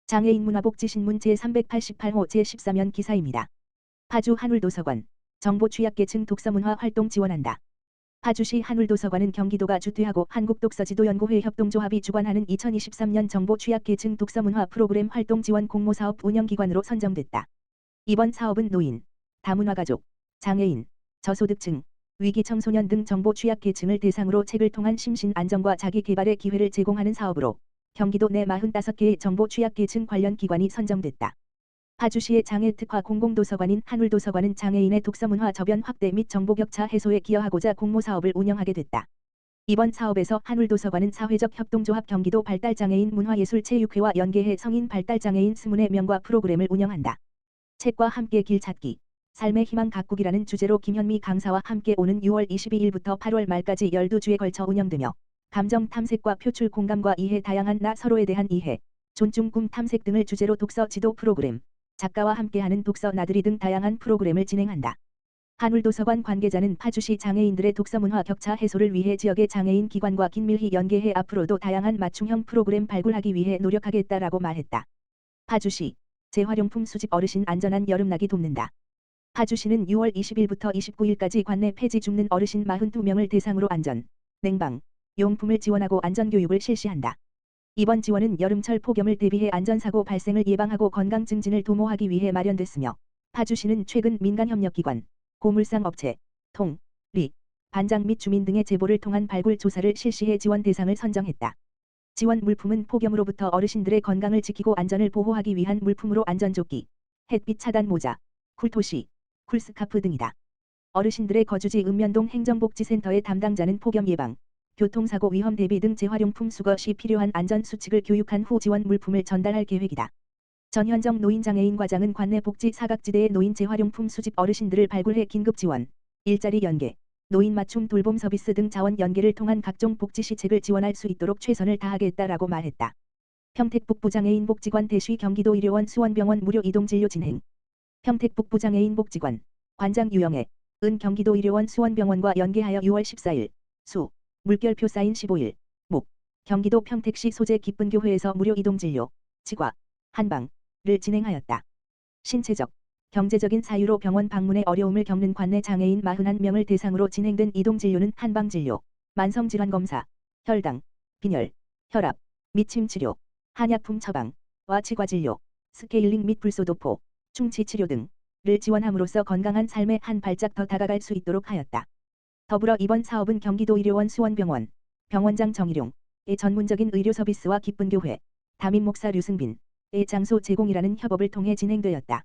장애인 문화복지신문 제388호 제14면 기사입니다. 파주 한울도서관, 정보 취약계층 독서문화 활동 지원한다. 파주시 한울도서관은 경기도가 주최하고 한국독서지도연구회 협동조합이 주관하는 2023년 정보 취약계층 독서문화 프로그램 활동 지원 공모사업 운영기관으로 선정됐다. 이번 사업은 노인, 다문화가족, 장애인, 저소득층, 위기청소년 등 정보 취약계층을 대상으로 책을 통한 심신 안정과 자기 개발의 기회를 제공하는 사업으로 경기도 내 45개의 정보 취약계층 관련 기관이 선정됐다. 파주시의 장애특화 공공도서관인 한울도서관은 장애인의 독서문화 저변 확대 및 정보격차 해소에 기여하고자 공모사업을 운영하게 됐다. 이번 사업에서 한울도서관은 사회적 협동조합 경기도 발달장애인 문화예술체육회와 연계해 성인 발달장애인 20명과 프로그램을 운영한다. 책과 함께 길 찾기, 삶의 희망 가꾸기라는 주제로 김현미 강사와 함께 오는 6월 22일부터 8월 말까지 12주에 걸쳐 운영되며 감정 탐색과 표출 공감과 이해 다양한 나 서로에 대한 이해, 존중 꿈 탐색 등을 주제로 독서 지도 프로그램, 작가와 함께하는 독서 나들이 등 다양한 프로그램을 진행한다. 한울도서관 관계자는 파주시 장애인들의 독서문화 격차 해소를 위해 지역의 장애인 기관과 긴밀히 연계해 앞으로도 다양한 맞춤형 프로그램 발굴하기 위해 노력하겠다라고 말했다. 파주시 재활용품 수집 어르신 안전한 여름나기 돕는다. 파주시는 6월 20일부터 29일까지 관내 폐지 줍는 어르신 42명을 대상으로 안전, 냉방, 용품을 지원하고 안전교육을 실시한다. 이번 지원은 여름철 폭염을 대비해 안전사고 발생을 예방하고 건강 증진을 도모하기 위해 마련됐으며 파주시는 최근 민간협력기관, 고물상 업체, 통, 리, 반장 및 주민 등의 제보를 통한 발굴 조사를 실시해 지원 대상을 선정했다. 지원 물품은 폭염으로부터 어르신들의 건강을 지키고 안전을 보호하기 위한 물품으로 안전조끼, 햇빛 차단 모자, 쿨토시, 쿨스카프 등이다. 어르신들의 거주지 읍면동 행정복지센터의 담당자는 폭염 예방, 교통사고 위험 대비 등 재활용품 수거 시 필요한 안전수칙을 교육한 후 지원 물품을 전달할 계획이다. 전현정 노인장애인 과장은 관내 복지 사각지대의 노인 재활용품 수집 어르신들을 발굴해 긴급 지원, 일자리 연계, 노인 맞춤 돌봄 서비스 등 자원 연계를 통한 각종 복지 시책을 지원할 수 있도록 최선을 다하겠다라고 말했다. 평택북부장애인 복지관 대쉬 경기도 의료원 수원병원 무료 이동진료 진행. 평택북부장애인 복지관, 관장 유영애, 은 경기도 의료원 수원병원과 연계하여 6월 14일, 수, 물결표 사인 15일, 목, 경기도 평택시 소재 기쁜교회에서 무료 이동진료, 치과, 한방을 진행하였다. 신체적, 경제적인 사유로 병원 방문에 어려움을 겪는 관내 장애인 41명을 대상으로 진행된 이동진료는 한방진료, 만성질환 검사, 혈당, 빈혈, 혈압, 및 침치료, 한약품 처방과 치과진료, 스케일링 및 불소도포, 충치치료 등을 지원함으로써 건강한 삶에 한 발짝 더 다가갈 수 있도록 하였다. 더불어 이번 사업은 경기도 의료원 수원병원, 병원장 정일용의 전문적인 의료 서비스와 기쁜교회, 담임목사 류승빈의 장소 제공이라는 협업을 통해 진행되었다.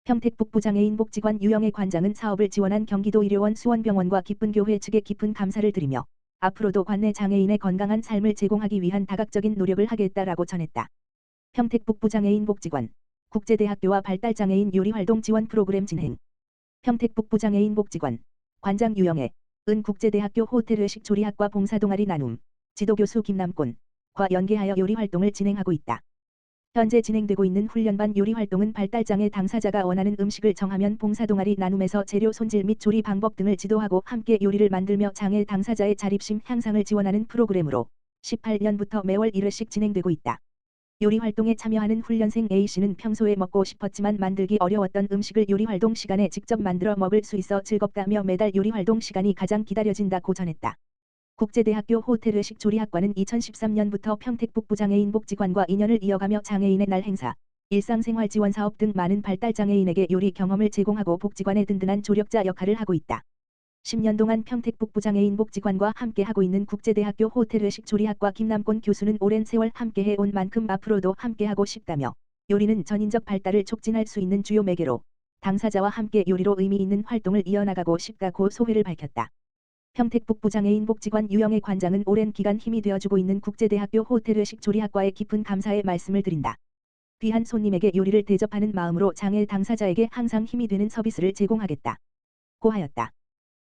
평택북부장애인 복지관 유영애 관장은 사업을 지원한 경기도 의료원 수원병원과 기쁜교회 측에 깊은 감사를 드리며 앞으로도 관내 장애인의 건강한 삶을 제공하기 위한 다각적인 노력을 하겠다라고 전했다. 평택북부장애인 복지관, 국제대학교와 발달장애인 요리활동 지원 프로그램 진행. 평택북부장애인 복지관, 관장 유영애, 은 국제대학교 호텔의식 조리학과 봉사동아리 나눔, 지도교수 김남곤과 연계하여 요리활동을 진행하고 있다. 현재 진행되고 있는 훈련반 요리활동은 발달장애 당사자가 원하는 음식을 정하면 봉사동아리 나눔에서 재료 손질 및 조리 방법 등을 지도하고 함께 요리를 만들며 장애 당사자의 자립심 향상을 지원하는 프로그램으로 18년부터 매월 1회씩 진행되고 있다. 요리활동에 참여하는 훈련생 A씨는 평소에 먹고 싶었지만 만들기 어려웠던 음식을 요리활동 시간에 직접 만들어 먹을 수 있어 즐겁다며 매달 요리활동 시간이 가장 기다려진다고 전했다. 국제대학교 호텔의식 조리학과는 2013년부터 평택북부장애인 복지관과 인연을 이어가며 장애인의 날 행사, 일상생활 지원 사업 등 많은 발달장애인에게 요리 경험을 제공하고 복지관의 든든한 조력자 역할을 하고 있다. 10년 동안 평택북부장애인 복지관과 함께하고 있는 국제대학교 호텔의식 조리학과 김남곤 교수는 오랜 세월 함께해 온 만큼 앞으로도 함께하고 싶다며 요리는 전인적 발달을 촉진할 수 있는 주요 매개로 당사자와 함께 요리로 의미 있는 활동을 이어나가고 싶다고 소회를 밝혔다. 평택북부장애인 복지관 유영애 관장은 오랜 기간 힘이 되어주고 있는 국제대학교 호텔의식 조리학과에 깊은 감사의 말씀을 드린다. 귀한 손님에게 요리를 대접하는 마음으로 장애 당사자에게 항상 힘이 되는 서비스를 제공하겠다. 고 하였다.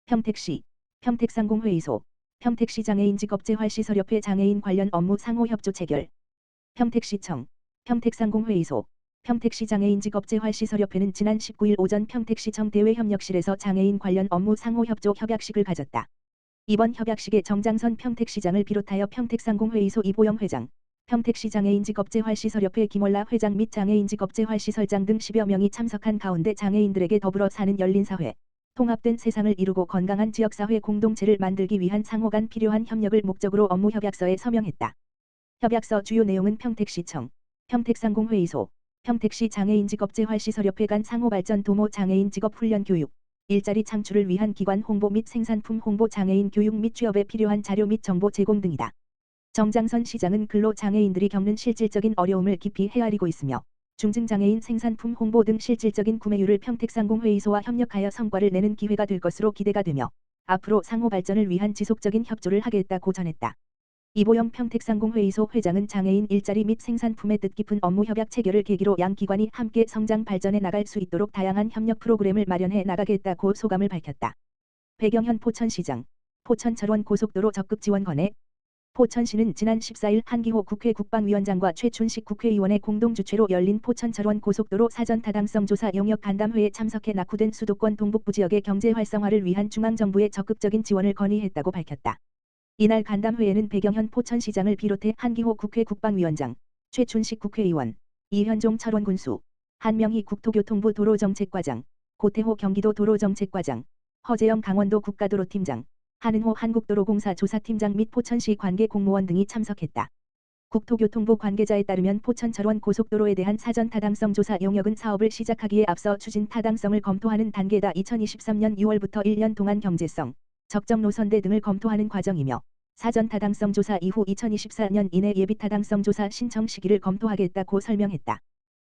평택시, 평택상공회의소, 평택시 장애인직업재활시설협회 장애인 관련 업무 상호협조 체결. 평택시청, 평택상공회의소, 평택시 장애인직업재활시설협회는 지난 19일 오전 평택시청 대외협력실에서 장애인 관련 업무 상호협조 협약식을 가졌다. 이번 협약식에 정장선 평택시장을 비롯하여 평택상공회의소 이보영 회장, 평택시 장애인직업재활시설협회 김월라 회장 및 장애인직업재활시설장 등 10여 명이 참석한 가운데 장애인들에게 더불어 사는 열린사회, 통합된 세상을 이루고 건강한 지역사회 공동체를 만들기 위한 상호 간 필요한 협력을 목적으로 업무협약서에 서명했다. 협약서 주요 내용은 평택시청, 평택상공회의소, 평택시 장애인직업재활시설협회 간 상호발전 도모 장애인 직업훈련 교육, 일자리 창출을 위한 기관 홍보 및 생산품 홍보 장애인 교육 및 취업에 필요한 자료 및 정보 제공 등이다. 정장선 시장은 근로장애인들이 겪는 실질적인 어려움을 깊이 헤아리고 있으며 중증장애인 생산품 홍보 등 실질적인 구매율을 평택상공회의소와 협력하여 성과를 내는 기회가 될 것으로 기대가 되며 앞으로 상호 발전을 위한 지속적인 협조를 하겠다고 전했다. 이보영 평택상공회의소 회장은 장애인 일자리 및 생산품의 뜻깊은 업무 협약 체결을 계기로 양 기관이 함께 성장 발전해 나갈 수 있도록 다양한 협력 프로그램을 마련해 나가겠다고 소감을 밝혔다. 배경현 포천시장, 포천철원 고속도로 적극 지원 건의. 포천시는 지난 14일 한기호 국회 국방위원장과 최춘식 국회의원의 공동주최로 열린 포천철원 고속도로 사전타당성 조사 용역 간담회에 참석해 낙후된 수도권 동북부 지역의 경제 활성화를 위한 중앙정부의 적극적인 지원을 건의했다고 밝혔다. 이날 간담회에는 배경현 포천시장을 비롯해 한기호 국회 국방위원장, 최춘식 국회의원, 이현종 철원군수, 한명희 국토교통부 도로정책과장, 고태호 경기도 도로정책과장, 허재영 강원도 국가도로팀장, 한은호 한국도로공사 조사팀장 및 포천시 관계 공무원 등이 참석했다. 국토교통부 관계자에 따르면 포천철원 고속도로에 대한 사전 타당성 조사 용역은 사업을 시작하기에 앞서 추진 타당성을 검토하는 단계다. 2023년 6월부터 1년 동안 경제성, 적정 노선대 등을 검토하는 과정이며 사전 타당성 조사 이후 2024년 이내 예비 타당성 조사 신청 시기를 검토하겠다고 설명했다.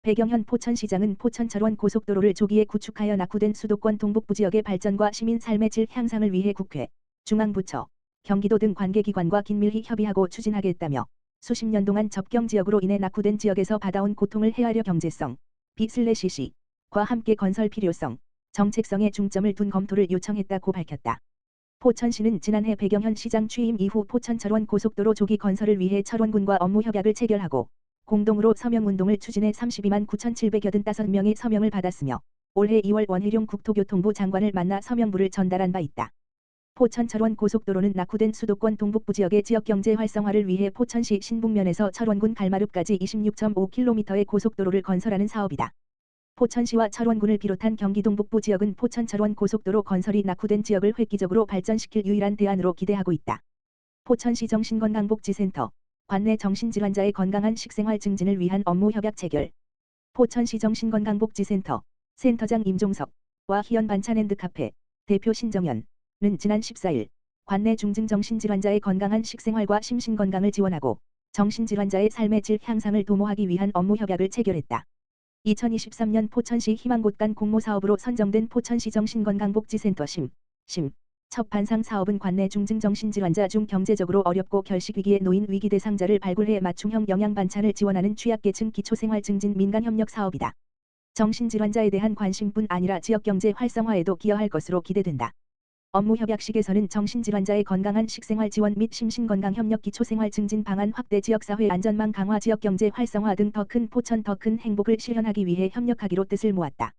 배경현 포천시장은 포천철원 고속도로를 조기에 구축하여 낙후된 수도권 동북부 지역의 발전과 시민 삶의 질 향상을 위해 국회, 중앙부처, 경기도 등 관계기관과 긴밀히 협의하고 추진하겠다며 수십 년 동안 접경 지역으로 인해 낙후된 지역에서 받아온 고통을 헤아려 경제성, B/CC과 함께 건설 필요성, 정책성에 중점을 둔 검토를 요청했다고 밝혔다. 포천시는 지난해 배경현 시장 취임 이후 포천철원 고속도로 조기 건설을 위해 철원군과 업무 협약을 체결하고 공동으로 서명운동을 추진해 32만 9,785명의 서명을 받았으며 올해 2월 원희룡 국토교통부 장관을 만나 서명부를 전달한 바 있다. 포천철원 고속도로는 낙후된 수도권 동북부 지역의 지역경제 활성화를 위해 포천시 신북면에서 철원군 갈마릅까지 26.5km의 고속도로를 건설하는 사업이다. 포천시와 철원군을 비롯한 경기 동북부 지역은 포천철원 고속도로 건설이 낙후된 지역을 획기적으로 발전시킬 유일한 대안으로 기대하고 있다. 포천시 정신건강복지센터, 관내 정신질환자의 건강한 식생활 증진을 위한 업무 협약 체결. 포천시 정신건강복지센터, 센터장 임종석과 희연 반찬앤드카페, 대표 신정현 는 지난 14일 관내 중증 정신질환자의 건강한 식생활과 심신건강을 지원하고 정신질환자의 삶의 질 향상을 도모하기 위한 업무 협약을 체결했다. 2023년 포천시 희망곳간 공모사업으로 선정된 포천시 정신건강복지센터 첫 반상 사업은 관내 중증 정신질환자 중 경제적으로 어렵고 결식위기에 놓인 위기 대상자를 발굴해 맞춤형 영양반찬을 지원하는 취약계층 기초생활 증진 민간협력 사업이다. 정신질환자에 대한 관심뿐 아니라 지역경제 활성화에도 기여할 것으로 기대된다. 업무 협약식에서는 정신질환자의 건강한 식생활 지원 및 심신건강 협력 기초생활 증진 방안 확대 지역사회 안전망 강화 지역경제 활성화 등 더 큰 포천 더 큰 행복을 실현하기 위해 협력하기로 뜻을 모았다.